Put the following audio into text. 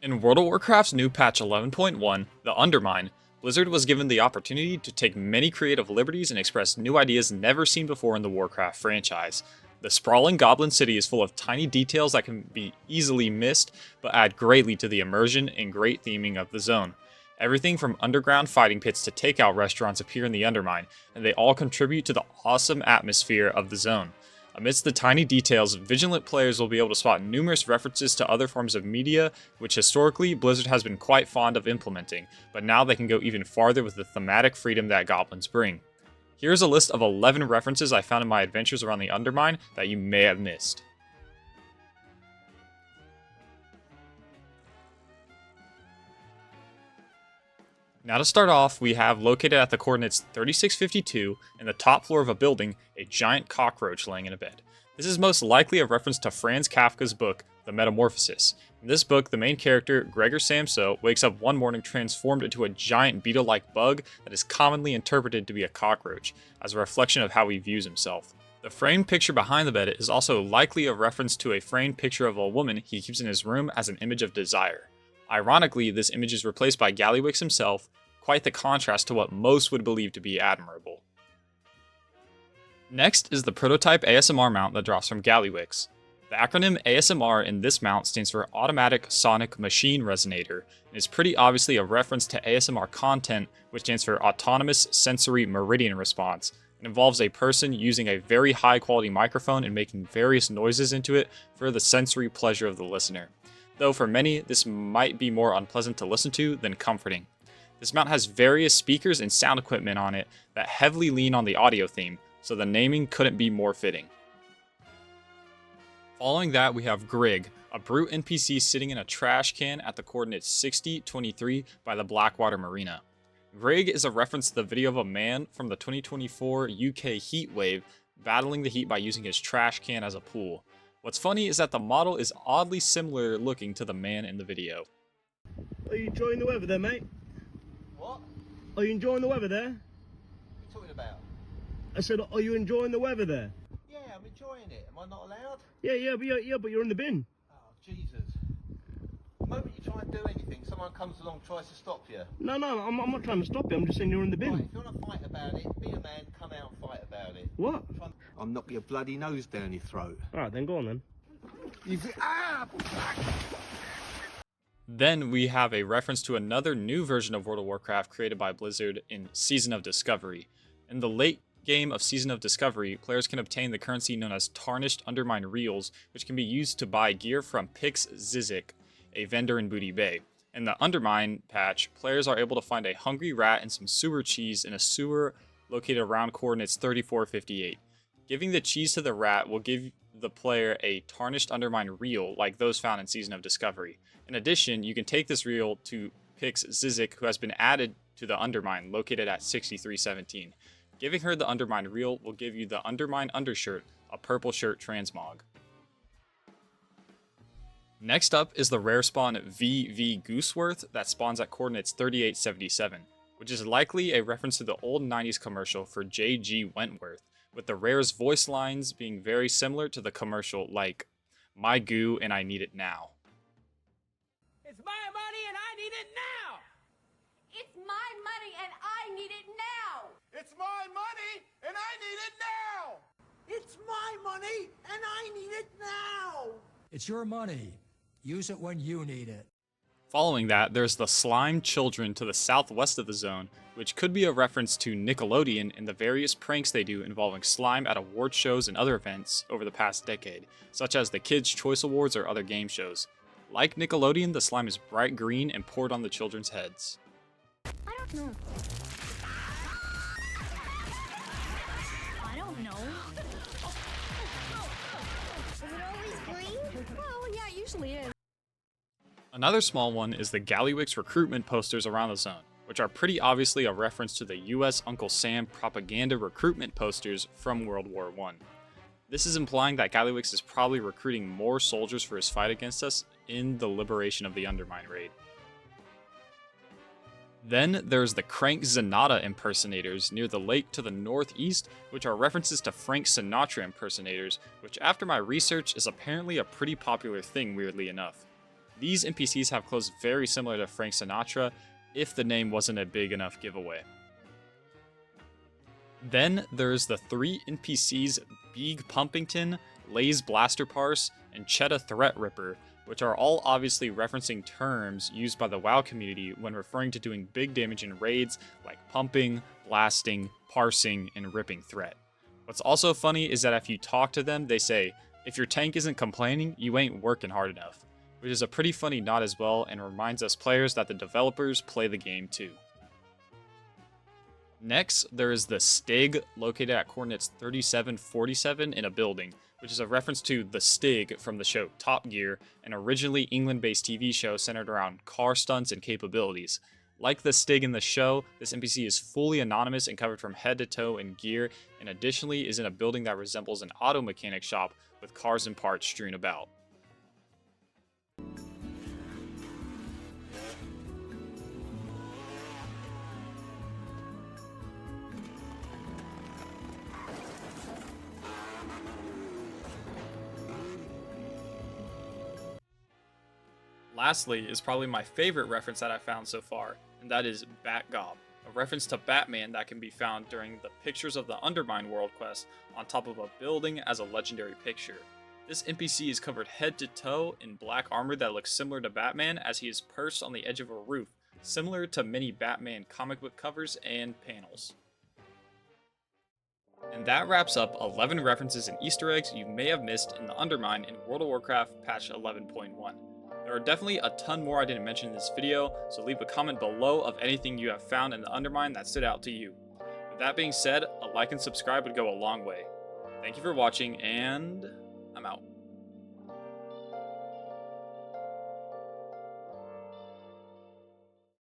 In World of Warcraft's new patch 11.1, the Undermine, Blizzard was given the opportunity to take many creative liberties and express new ideas never seen before in the Warcraft franchise. The sprawling Goblin City is full of tiny details that can be easily missed, but add greatly to the immersion and great theming of the zone. Everything from underground fighting pits to takeout restaurants appear in the Undermine, and they all contribute to the awesome atmosphere of the zone. Amidst the tiny details, vigilant players will be able to spot numerous references to other forms of media, which historically Blizzard has been quite fond of implementing, but now they can go even farther with the thematic freedom that goblins bring. Here's a list of 11 references I found in my adventures around the Undermine that you may have missed. Now to start off, we have located at the coordinates 3652 in the top floor of a building, a giant cockroach laying in a bed. This is most likely a reference to Franz Kafka's book, The Metamorphosis. In this book, the main character, Gregor Samso, wakes up one morning transformed into a giant beetle-like bug that is commonly interpreted to be a cockroach, as a reflection of how he views himself. The framed picture behind the bed is also likely a reference to a framed picture of a woman he keeps in his room as an image of desire. Ironically, this image is replaced by Gallywix himself, quite the contrast to what most would believe to be admirable. Next is the prototype ASMR mount that drops from Gallywix. The acronym ASMR in this mount stands for Automatic Sonic Machine Resonator, and is pretty obviously a reference to ASMR content, which stands for Autonomous Sensory Meridian Response, and involves a person using a very high quality microphone and making various noises into it for the sensory pleasure of the listener. Though for many, this might be more unpleasant to listen to than comforting. This mount has various speakers and sound equipment on it that heavily lean on the audio theme, so the naming couldn't be more fitting. Following that, we have Grig, a brute NPC sitting in a trash can at the coordinates 6023 by the Blackwater Marina. Grig is a reference to the video of a man from the 2024 UK heat wave battling the heat by using his trash can as a pool. What's funny is that the model is oddly similar looking to the man in the video. Are you enjoying the weather there, mate? What? Are you enjoying the weather there? What are you talking about? I said, are you enjoying the weather there? Yeah, I'm enjoying it. Am I not allowed? Yeah, but you're in the bin. Oh, Jesus. The moment you try and do anything, someone comes along and tries to stop you. No, I'm not trying to stop you. I'm just saying you're in the bin. Right, if you want to fight about it, be a man, come out and fight about it. What? I'll knock your bloody nose down your throat. All right, then go on then. Then we have a reference to another new version of World of Warcraft created by Blizzard in Season of Discovery. In the late game of Season of Discovery, players can obtain the currency known as Tarnished Undermine Reals, which can be used to buy gear from Pix Zizik, a vendor in Booty Bay. In the Undermine patch, players are able to find a hungry rat and some sewer cheese in a sewer located around coordinates 3458. Giving the cheese to the rat will give the player a Tarnished Undermine Reel like those found in Season of Discovery. In addition, you can take this reel to Pix Zizik, who has been added to the Undermine, located at 6317. Giving her the Undermine reel will give you the Undermine Undershirt, a purple shirt transmog. Next up is the rare spawn VV Gooseworth that spawns at coordinates 3877, which is likely a reference to the old 90s commercial for J.G. Wentworth, with the rare's voice lines being very similar to the commercial like, "My goo and I need it now." It's my money and I need it now! It's my money and I need it now! It's my money and I need it now! It's my money and I need it now! It's your money. Use it when you need it. Following that, there's the Slime Children to the southwest of the zone, which could be a reference to Nickelodeon and the various pranks they do involving slime at award shows and other events over the past decade, such as the Kids' Choice Awards or other game shows. Like Nickelodeon, the slime is bright green and poured on the children's heads. I don't know. I don't know. Is it always green? Well, yeah, it usually is. Another small one is the Gallywix recruitment posters around the zone, which are pretty obviously a reference to the US Uncle Sam propaganda recruitment posters from World War I. This is implying that Gallywix is probably recruiting more soldiers for his fight against us in the liberation of the Undermine raid. Then there's the Crank Zanata impersonators near the lake to the northeast, which are references to Frank Sinatra impersonators, which after my research is apparently a pretty popular thing, weirdly enough. These NPCs have clothes very similar to Frank Sinatra, if the name wasn't a big enough giveaway. Then there's the 3 NPCs Beeg Pumpington, Lay's Blaster Parse, and Chetta Threat Ripper, which are all obviously referencing terms used by the WoW community when referring to doing big damage in raids like pumping, blasting, parsing, and ripping threat. What's also funny is that if you talk to them, they say, if your tank isn't complaining, you ain't working hard enough, which is a pretty funny nod as well and reminds us players that the developers play the game too. Next, there is the Stig, located at coordinates 3747 in a building, which is a reference to the Stig from the show Top Gear, an originally England-based TV show centered around car stunts and capabilities. Like the Stig in the show, this NPC is fully anonymous and covered from head to toe in gear, and additionally is in a building that resembles an auto mechanic shop with cars and parts strewn about. Lastly is probably my favorite reference that I found so far, and that is Bat-Gob, a reference to Batman that can be found during the Pictures of the Undermine world quest on top of a building as a legendary picture. This NPC is covered head to toe in black armor that looks similar to Batman as he is perched on the edge of a roof, similar to many Batman comic book covers and panels. And that wraps up 11 references and Easter eggs you may have missed in the Undermine in World of Warcraft patch 11.1. There are definitely a ton more I didn't mention in this video, so leave a comment below of anything you have found in the Undermine that stood out to you. With that being said, a like and subscribe would go a long way. Thank you for watching, and I'm out.